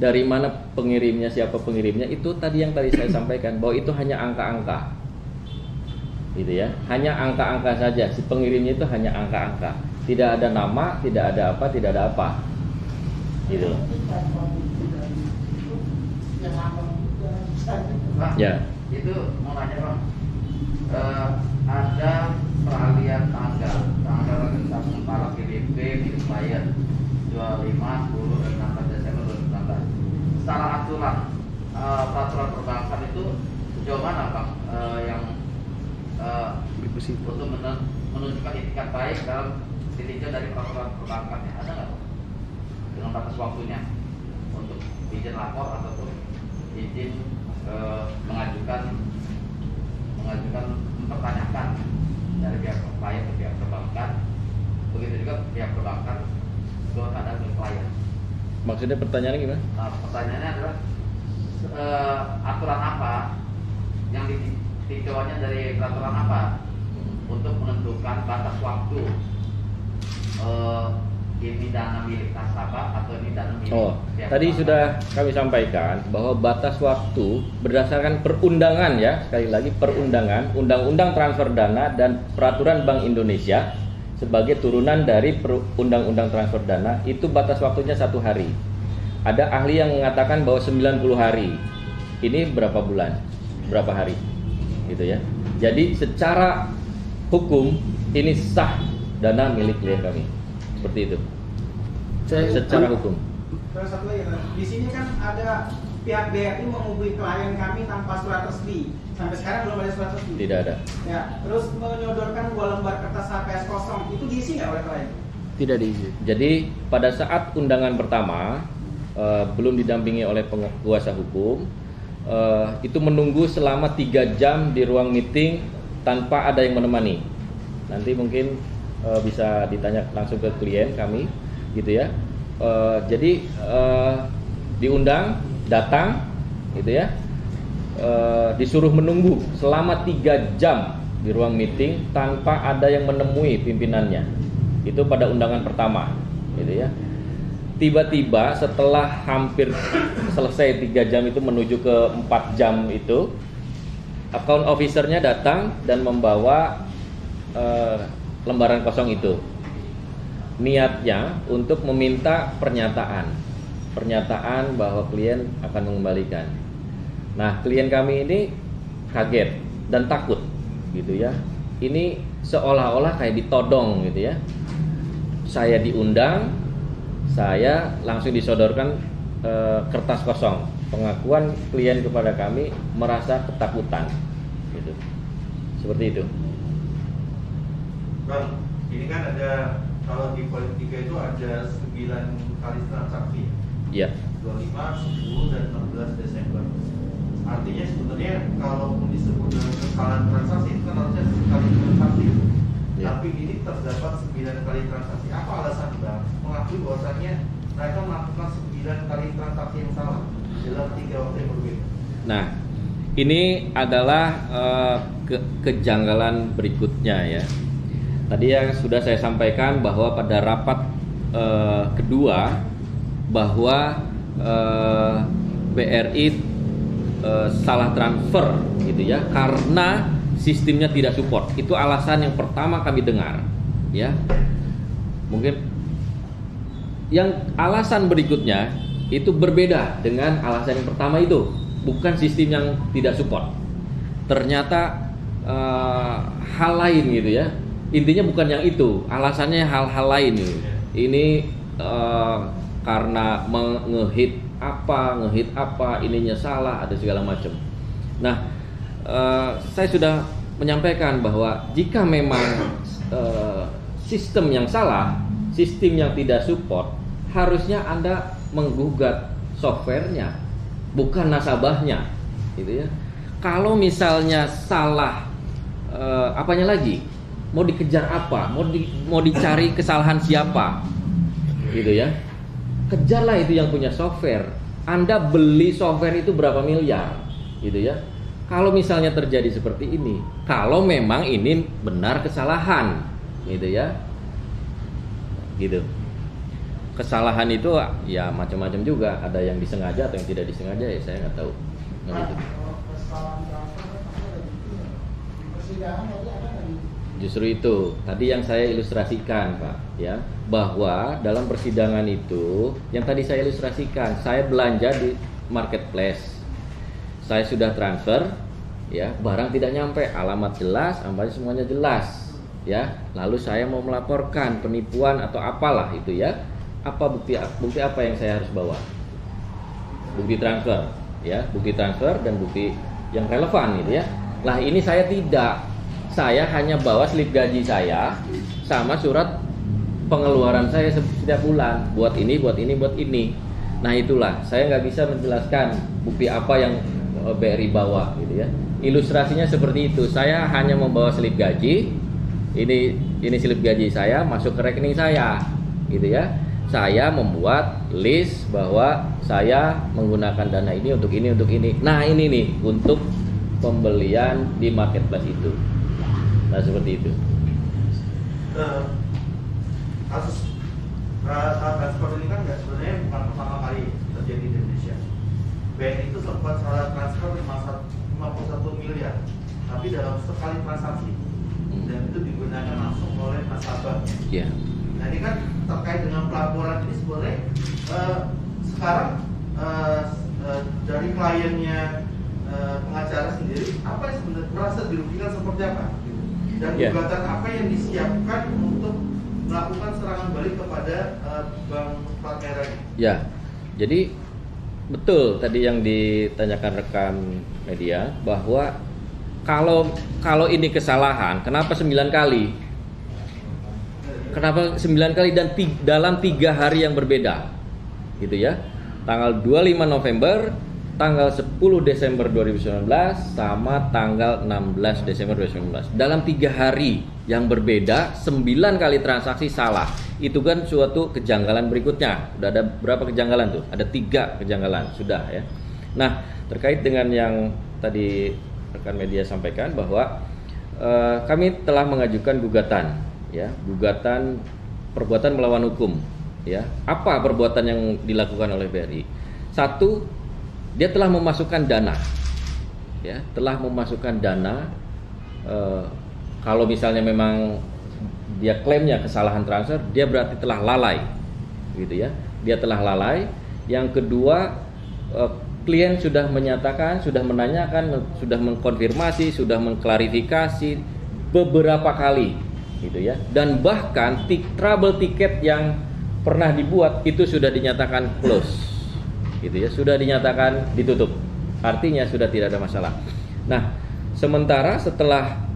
Speaker 1: dari mana pengirimnya, siapa pengirimnya, itu tadi yang tadi saya sampaikan bahwa itu hanya angka-angka, gitu ya, hanya angka-angka saja. Si pengirimnya itu hanya angka-angka, tidak ada nama, tidak ada apa, tidak ada apa, gitu.
Speaker 5: Bang,
Speaker 1: Ya.
Speaker 5: Itu mau nanya Bang, ada peralihan tanggal registrasi kepala GBP milik klien 25, 10, dan 16 Desember 2019. Secara aturan peraturan perbankan itu sejauh mana Bang yang untuk menunjukkan itikat baik dalam ditinjau dari peraturan perbankannya, ada nggak Bang? Dengan batas waktunya untuk izin lapor ataupun izin mempertanyakan dari pihak klien ke pihak perbankan, begitu juga pihak perbankan kepada klien.
Speaker 1: Maksudnya pertanyaannya gimana?
Speaker 5: Nah, pertanyaannya adalah aturan apa yang ditinjauannya dari peraturan apa untuk menentukan batas waktu ini dana milik nasabah atau ini dana milik pihak
Speaker 1: tadi
Speaker 5: perbankan.
Speaker 1: sudah kami sampaikan bahwa batas waktu berdasarkan perundangan, ya, sekali lagi perundangan, Undang-Undang Transfer Dana dan Peraturan Bank Indonesia sebagai turunan dari Undang-Undang Transfer Dana, itu batas waktunya 1 hari. Ada ahli yang mengatakan bahwa 90 hari. Ini berapa bulan? Berapa hari? Gitu ya. Jadi secara hukum ini sah dana milik klien kami. Seperti itu. Secara hukum.
Speaker 3: Terus satu lagi, di sini kan ada pihak BRI menghubungi klien kami tanpa surat resmi. Sampai sekarang belum ada surat resmi.
Speaker 1: Tidak ada.
Speaker 3: Ya, terus menyodorkan 2 lembar kertas HPS kosong. Itu diisi nggak oleh klien?
Speaker 2: Tidak diisi.
Speaker 1: Jadi pada saat undangan pertama belum didampingi oleh kuasa hukum, itu menunggu selama 3 jam di ruang meeting tanpa ada yang menemani. Nanti mungkin bisa ditanya langsung ke klien kami, gitu ya. Jadi diundang, datang, gitu ya. Disuruh menunggu selama 3 jam di ruang meeting tanpa ada yang menemui pimpinannya. Itu pada undangan pertama, gitu ya. Tiba-tiba setelah hampir selesai 3 jam itu menuju ke 4 jam itu, account officer-nya datang dan membawa lembaran kosong itu. Niatnya untuk meminta pernyataan bahwa klien akan mengembalikan. Nah, klien kami ini kaget dan takut, gitu ya. Ini seolah-olah kayak ditodong, gitu ya. Saya diundang, saya langsung disodorkan kertas kosong. Pengakuan klien kepada kami merasa ketakutan, gitu. Seperti itu.
Speaker 6: Bang, ini kan ada, kalau di poin 3 itu ada 9 kali transaksi.
Speaker 1: Iya.
Speaker 6: 25, 10, dan 16 Desember. Artinya sebenarnya kalau disebut dengan kesalahan transaksi itu kan harusnya sekali transaksi.
Speaker 1: Ya.
Speaker 6: Tapi ini terdapat 9 kali transaksi. Apa alasan Bang mengakui bahwasannya mereka melakukan 9 kali transaksi yang salah dalam 3 waktu yang berbeda?
Speaker 1: Nah, ini adalah kejanggalan berikutnya ya. Tadi yang sudah saya sampaikan bahwa pada rapat kedua bahwa BRI salah transfer gitu ya karena sistemnya tidak support. Itu alasan yang pertama kami dengar ya. Mungkin yang alasan berikutnya itu berbeda dengan alasan yang pertama itu, bukan sistem yang tidak support. Ternyata hal lain gitu ya. Intinya bukan yang itu, alasannya hal-hal lain gitu. Ini karena ngehit apa, ininya salah, ada segala macam. Nah, saya sudah menyampaikan bahwa jika memang sistem yang salah, sistem yang tidak support, harusnya Anda menggugat softwarenya, bukan nasabahnya, gitu ya. Kalau misalnya salah, apanya lagi? Mau dikejar apa? Mau dicari kesalahan siapa? Gitu ya. Kejarlah itu yang punya software. Anda beli software itu berapa miliar, gitu ya. Kalau misalnya terjadi seperti ini, kalau memang ini benar kesalahan, gitu ya. Gitu. Kesalahan itu ya macam-macam juga, ada yang disengaja atau yang tidak disengaja ya saya nggak tahu. Nah, gitu. Justru itu tadi yang saya ilustrasikan Pak ya, bahwa dalam persidangan itu yang tadi saya ilustrasikan, saya belanja di marketplace, saya sudah transfer ya, barang tidak nyampe, alamat jelas, ampasnya semuanya jelas ya, lalu saya mau melaporkan penipuan atau apalah itu ya, apa bukti apa yang saya harus bawa? Bukti transfer ya, bukti transfer dan bukti yang relevan gitu ya. Lah ini saya tidak, saya hanya bawa slip gaji saya sama surat pengeluaran saya setiap bulan, buat ini, buat ini, buat ini. Nah itulah, saya nggak bisa menjelaskan bukti apa yang BRI bawa gitu ya. Ilustrasinya seperti itu, saya hanya membawa slip gaji, ini slip gaji saya masuk ke rekening saya gitu ya. Saya membuat list bahwa saya menggunakan dana ini untuk ini, untuk ini. Nah ini nih untuk pembelian di marketplace itu. Nah seperti itu.
Speaker 6: Kasus transfer ini kan sebenarnya bukan pertama kali terjadi di Indonesia. BNI itu sempat salah transfer 51 miliar, tapi dalam sekali transaksi dan itu digunakan langsung oleh nasabahnya.
Speaker 1: Yeah.
Speaker 6: Nah ini kan terkait dengan pelaporan ini sebenarnya sekarang dari kliennya pengacara sendiri apa yang sebenarnya merasa dirugikan seperti apa? Dan gugatan apa yang disiapkan untuk melakukan serangan balik kepada Bank Plat Merah ini?
Speaker 1: Ya, jadi betul tadi yang ditanyakan rekan media bahwa kalau ini kesalahan, kenapa 9 kali? Kenapa 9 kali dan dalam 3 hari yang berbeda, gitu ya? Tanggal 25 November, tanggal 10 Desember 2019, sama tanggal 16 Desember 2019. Dalam 3 hari yang berbeda, 9 kali transaksi salah. Itu kan suatu kejanggalan berikutnya. Udah ada berapa kejanggalan tuh? Ada 3 kejanggalan, sudah ya. Nah, terkait dengan yang tadi rekan media sampaikan bahwa kami telah mengajukan gugatan, ya, gugatan perbuatan melawan hukum, ya. Apa perbuatan yang dilakukan oleh BRI? Satu, dia telah memasukkan dana, ya, telah memasukkan dana. Kalau misalnya memang dia klaimnya kesalahan transfer, dia berarti telah lalai, gitu ya. Dia telah lalai. Yang kedua, klien sudah menyatakan, sudah menanyakan, sudah mengkonfirmasi, sudah mengklarifikasi beberapa kali, gitu ya. Dan bahkan trouble ticket yang pernah dibuat itu sudah dinyatakan close, gitu ya, sudah dinyatakan ditutup. Artinya sudah tidak ada masalah. Nah, sementara setelah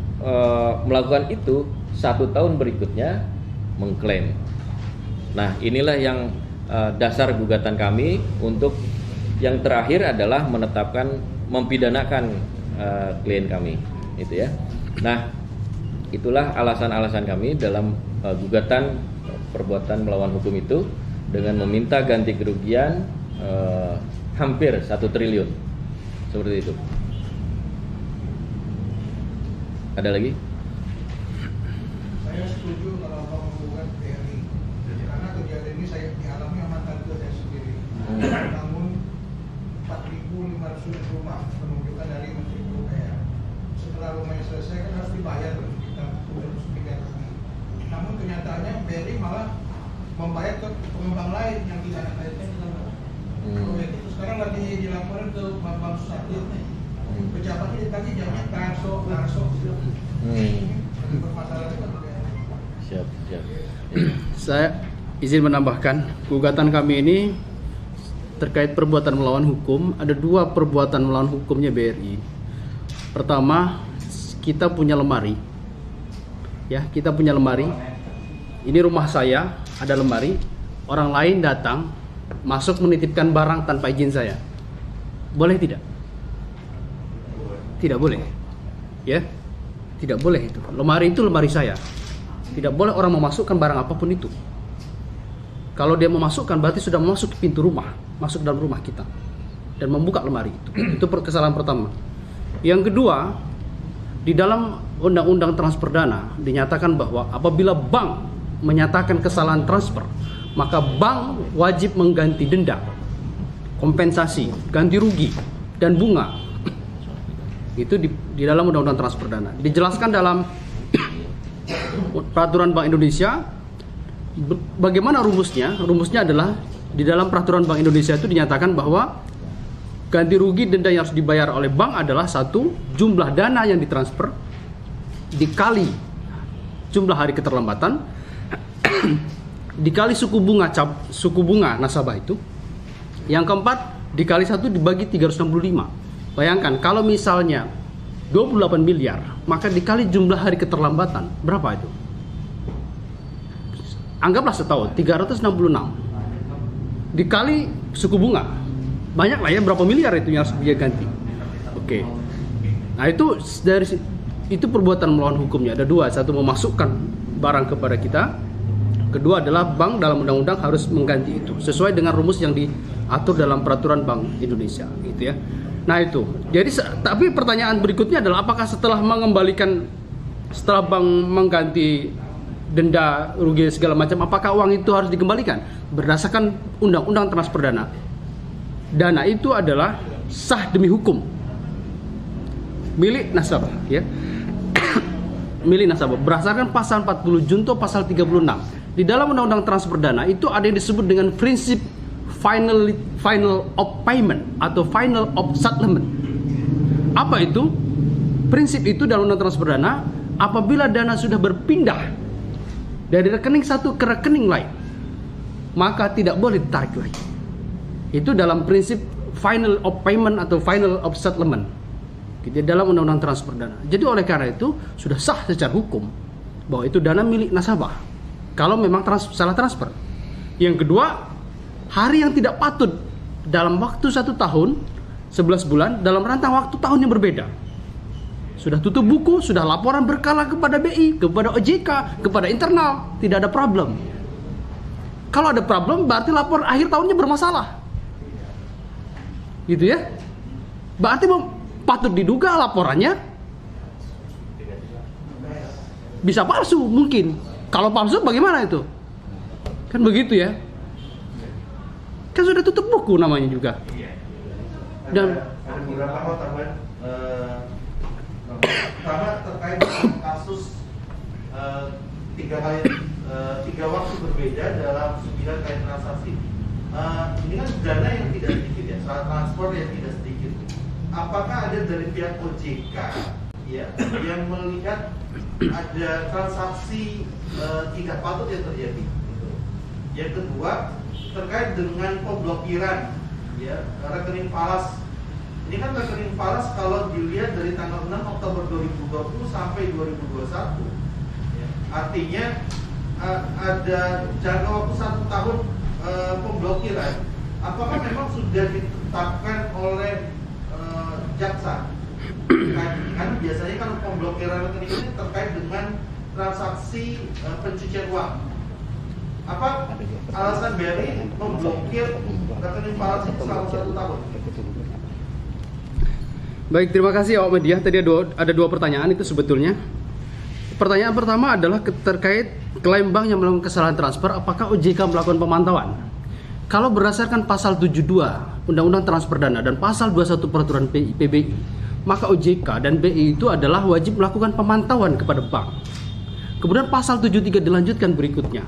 Speaker 1: melakukan itu, 1 tahun berikutnya mengklaim. Nah, inilah yang dasar gugatan kami. Untuk yang terakhir adalah menetapkan, mempidanakan klien kami, itu ya. Nah, itulah alasan-alasan kami dalam gugatan perbuatan melawan hukum itu, dengan meminta ganti kerugian hampir 1 triliun, seperti itu. Ada lagi?
Speaker 7: Saya setuju kalau Abang menggugat BRI, karena kejadian ini saya dialami sama tante saya sendiri. Namun 4.500 rumah penunjukan dari Menteri PUPR. Setelah rumahnya selesai kan harus dibayar, kita harus pindah. Namun kenyataannya BRI malah membayar ke pengembang lain yang tidak ada kaitannya dengan proyek itu. Sekarang lagi dilaporkan ke Bambang Susatyo nih. Pejabatnya ditagi jamnya transok. Bermasalah itu.
Speaker 1: Siap.
Speaker 2: Saya izin menambahkan, gugatan kami ini terkait perbuatan melawan hukum. Ada 2 perbuatan melawan hukumnya BRI. Pertama, kita punya lemari, ya, kita punya lemari. Ini rumah saya, ada lemari. Orang lain datang, masuk menitipkan barang tanpa izin saya. Boleh tidak? Tidak boleh, ya, tidak boleh itu. Lemari itu lemari saya. Tidak boleh orang memasukkan barang apapun itu. Kalau dia memasukkan, berarti sudah masuk ke pintu rumah, masuk dalam rumah kita, dan membuka lemari itu. Itu kesalahan pertama. Yang kedua, di dalam Undang-Undang Transfer Dana dinyatakan bahwa apabila bank menyatakan kesalahan transfer, maka bank wajib mengganti denda, kompensasi, ganti rugi, dan bunga. Itu di dalam Undang-Undang Transfer Dana. Dijelaskan dalam Peraturan Bank Indonesia. Bagaimana rumusnya? Rumusnya adalah di dalam Peraturan Bank Indonesia itu dinyatakan bahwa ganti rugi denda yang harus dibayar oleh bank adalah 1, jumlah dana yang ditransfer dikali jumlah hari keterlambatan dikali suku bunga nasabah itu. Yang keempat, dikali 1 dibagi 365. Bayangkan kalau misalnya 28 miliar, maka dikali jumlah hari keterlambatan, berapa itu? Anggaplah setahun, 366. Dikali suku bunga, banyak lah ya, berapa miliar itu yang harus dia ganti. Oke. Nah, itu perbuatan melawan hukumnya. Ada 2, 1 memasukkan barang kepada kita. Kedua adalah bank dalam undang-undang harus mengganti itu sesuai dengan rumus yang diatur dalam Peraturan Bank Indonesia, gitu ya. Nah itu, jadi tapi pertanyaan berikutnya adalah apakah setelah bank mengganti denda rugi segala macam, apakah uang itu harus dikembalikan? Berdasarkan Undang-Undang Transfer Dana, dana itu adalah sah demi hukum, milik nasabah, ya. Milik nasabah berdasarkan pasal 40 junto pasal 36. Di dalam Undang-Undang Transfer Dana itu ada yang disebut dengan prinsip final of payment atau final of settlement. Apa itu? Prinsip itu dalam Undang-Undang Transfer Dana, apabila dana sudah berpindah dari rekening satu ke rekening lain, maka tidak boleh ditarik lagi. Itu dalam prinsip final of payment atau final of settlement gitu, dalam undang-undang transfer dana. Jadi oleh karena itu sudah sah secara hukum bahwa itu dana milik nasabah kalau memang salah transfer. Yang kedua, hari yang tidak patut dalam waktu 1 tahun 11 bulan dalam rentang waktu tahun yang berbeda. Sudah tutup buku, sudah laporan berkala kepada BI, kepada OJK, kepada internal, tidak ada problem. Kalau ada problem berarti laporan akhir tahunnya bermasalah. Gitu ya. Berarti patut diduga laporannya bisa palsu mungkin. Kalau palsu bagaimana itu? Kan begitu ya. Kan sudah tutup buku namanya juga. Dan
Speaker 6: ada beberapa hal tambahan. Pertama terkait dengan kasus 3 waktu berbeda dalam 9 kali transaksi. Ini kan dana yang tidak sedikit ya, saat transfer yang tidak sedikit. Apakah ada dari pihak OJK ya yang melihat ada transaksi tidak patut yang terjadi? Yang kedua terkait dengan pemblokiran ya rekening falas. Ini kan rekening falas kalau dilihat dari tanggal 6 Oktober 2020 sampai 2021 ya, artinya ada jangka waktu 1 tahun pemblokiran. Apakah memang sudah ditetapkan oleh jaksa? Kan biasanya kan pemblokiran rekening ini terkait dengan transaksi pencucian uang. Apa alasan BRI memblokir rekening falas ini selama 1 tahun?
Speaker 2: baik, terima kasih awak media. Tadi ada dua pertanyaan itu sebetulnya. Pertanyaan pertama adalah terkait klaim bank yang melakukan kesalahan transfer, apakah OJK melakukan pemantauan? Kalau berdasarkan pasal 72 Undang-Undang Transfer Dana dan pasal 21 Peraturan PBI, maka OJK dan BI itu adalah wajib melakukan pemantauan kepada bank. Kemudian pasal 73 dilanjutkan berikutnya.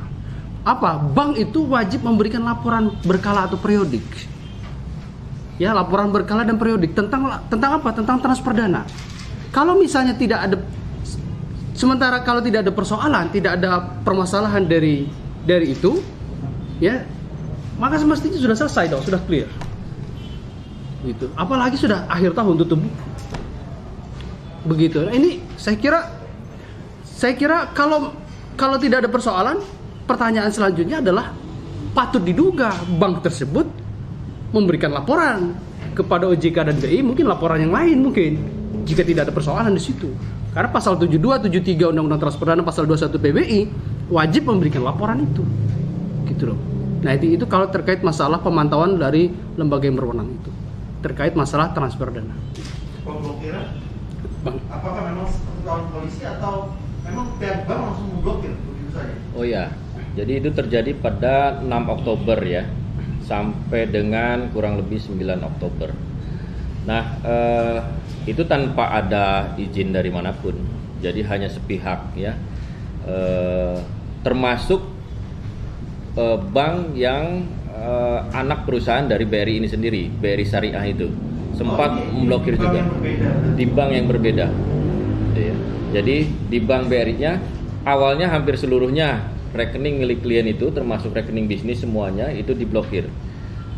Speaker 2: Apa? Bank itu wajib memberikan laporan berkala atau periodik. Ya, laporan berkala dan periodik tentang apa? Tentang transfer dana. Kalau misalnya tidak ada, sementara kalau tidak ada persoalan, tidak ada permasalahan dari itu, ya, maka semestinya sudah selesai dong, sudah clear. Gitu. Apalagi sudah akhir tahun tutup buku. Begitu. Nah, ini saya kira kalau tidak ada persoalan, pertanyaan selanjutnya adalah patut diduga bank tersebut memberikan laporan kepada OJK dan BI, mungkin laporan yang lain mungkin jika tidak ada persoalan di situ. Karena pasal 72, 73 Undang-Undang Transfer Dana, pasal 21 PBI wajib memberikan laporan itu. Gitu loh. Nah, itu kalau terkait masalah pemantauan dari lembaga yang berwenang itu. Terkait masalah transfer dana.
Speaker 6: Pemblokiran?
Speaker 2: Bang.
Speaker 6: Apakah memang kawan polisi atau memang pihak bank langsung memblokir begitu saja?
Speaker 1: Oh ya, jadi itu terjadi pada 6 Oktober ya, sampai dengan kurang lebih 9 Oktober. Nah, itu tanpa ada izin dari manapun, jadi hanya sepihak ya, termasuk bank yang anak perusahaan dari BRI ini sendiri, BRI Syariah itu sempat memblokir juga di bank yang berbeda. Jadi di bank BRI-nya awalnya hampir seluruhnya rekening milik klien itu, termasuk rekening bisnis semuanya itu diblokir.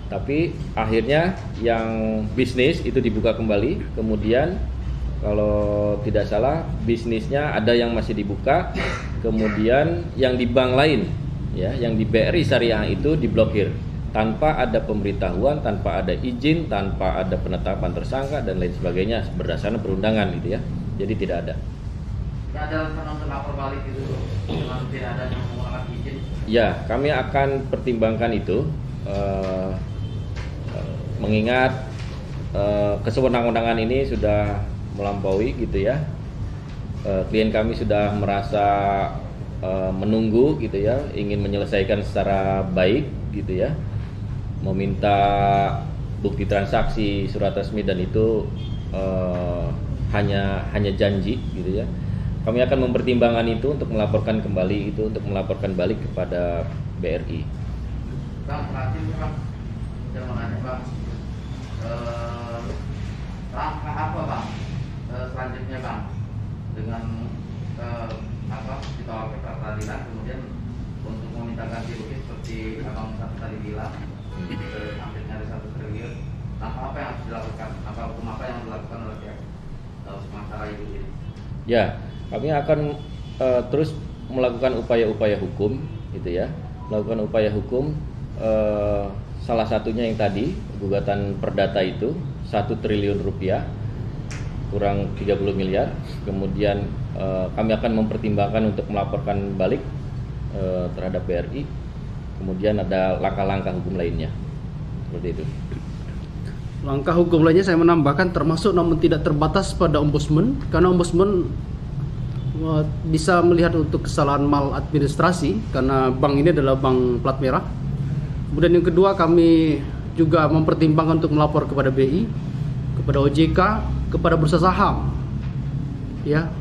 Speaker 1: Tapi akhirnya yang bisnis itu dibuka kembali. Kemudian kalau tidak salah bisnisnya ada yang masih dibuka. Kemudian yang di bank lain, ya, yang di BRI Syariah itu diblokir tanpa ada pemberitahuan, tanpa ada izin, tanpa ada penetapan tersangka dan lain sebagainya berdasarkan perundangan gitu ya. Jadi tidak ada.
Speaker 5: Ada rencana untuk lapor balik itu dengan tidak ada yang menggunakan izin?
Speaker 1: Ya, kami akan pertimbangkan itu, mengingat kesewenang-wenangan ini sudah melampaui gitu ya. Klien kami sudah merasa menunggu gitu ya, ingin menyelesaikan secara baik gitu ya, meminta bukti transaksi, surat resmi, dan itu hanya janji gitu ya. Kami akan mempertimbangkan itu untuk melaporkan kembali itu, untuk melaporkan balik kepada BRI.
Speaker 5: Bang, terakhir Bang, saya mau nanya Bang, langkah apa Bang selanjutnya Bang dengan ditolak ke peradilan, kemudian untuk meminta ganti rugi seperti Abang tadi bilang, hampir nyari 1 triliun. Langkah
Speaker 1: Ya, kami akan terus melakukan upaya-upaya hukum, gitu ya. Melakukan upaya hukum, salah satunya yang tadi gugatan perdata itu 1 triliun rupiah kurang 30 miliar. Kemudian kami akan mempertimbangkan untuk melaporkan balik terhadap BRI. Kemudian ada langkah-langkah hukum lainnya, seperti itu.
Speaker 2: Langkah hukum lainnya saya menambahkan termasuk namun tidak terbatas pada ombudsman, karena ombudsman bisa melihat untuk kesalahan maladministrasi karena bank ini adalah bank plat merah. Kemudian yang kedua, kami juga mempertimbangkan untuk melapor kepada BI, kepada OJK, kepada bursa saham. Ya,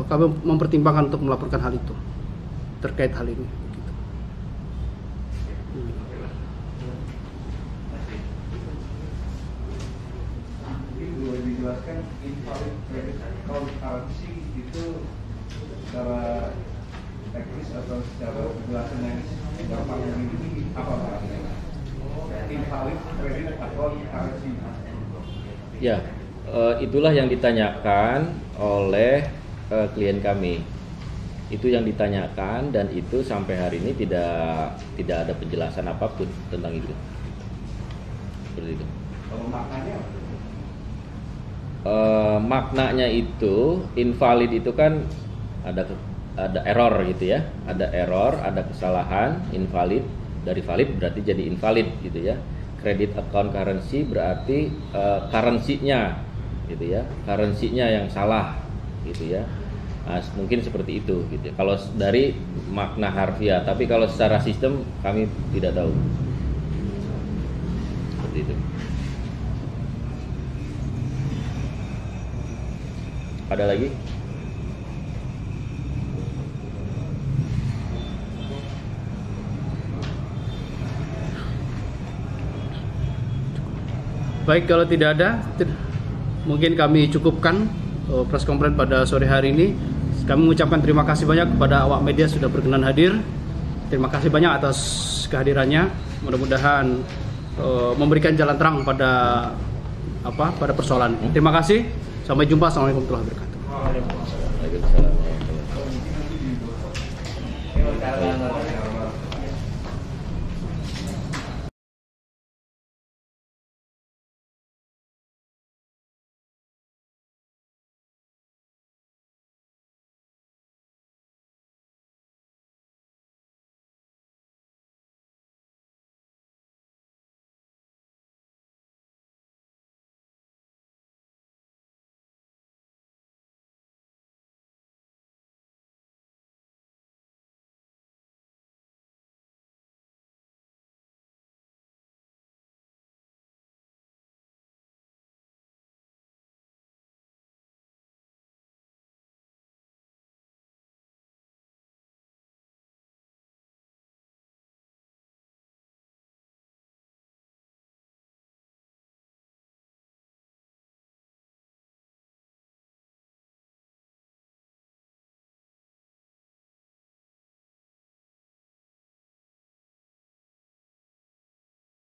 Speaker 2: kami mempertimbangkan untuk melaporkan hal itu terkait hal ini.
Speaker 8: Boleh dijelaskan invalid credit account currency itu secara teknis atau secara penjelasan yang gampang ini apa Pak? Invalid credit account currency.
Speaker 1: Ya, itulah yang ditanyakan oleh klien kami. Itu yang ditanyakan dan itu sampai hari ini tidak ada penjelasan apapun tentang itu. Seperti itu.
Speaker 8: Kalau maknanya apa?
Speaker 1: Maknanya itu invalid itu kan ada error gitu ya, ada error, ada kesalahan. Invalid dari valid berarti jadi invalid gitu ya. Credit account currency berarti currency-nya gitu ya, currency-nya yang salah gitu ya. Nah, mungkin seperti itu gitu ya. Kalau dari makna harfiah, tapi kalau secara sistem kami tidak tahu. Seperti itu. Ada lagi?
Speaker 2: Baik, kalau tidak ada, mungkin kami cukupkan press conference pada sore hari ini. Kami mengucapkan terima kasih banyak kepada awak media sudah berkenan hadir. Terima kasih banyak atas kehadirannya. Mudah-mudahan memberikan jalan terang pada persoalan. Terima kasih. Sampai jumpa. Assalamualaikum warahmatullahi wabarakatuh.
Speaker 1: Waalaikumsalam warahmatullahi wabarakatuh.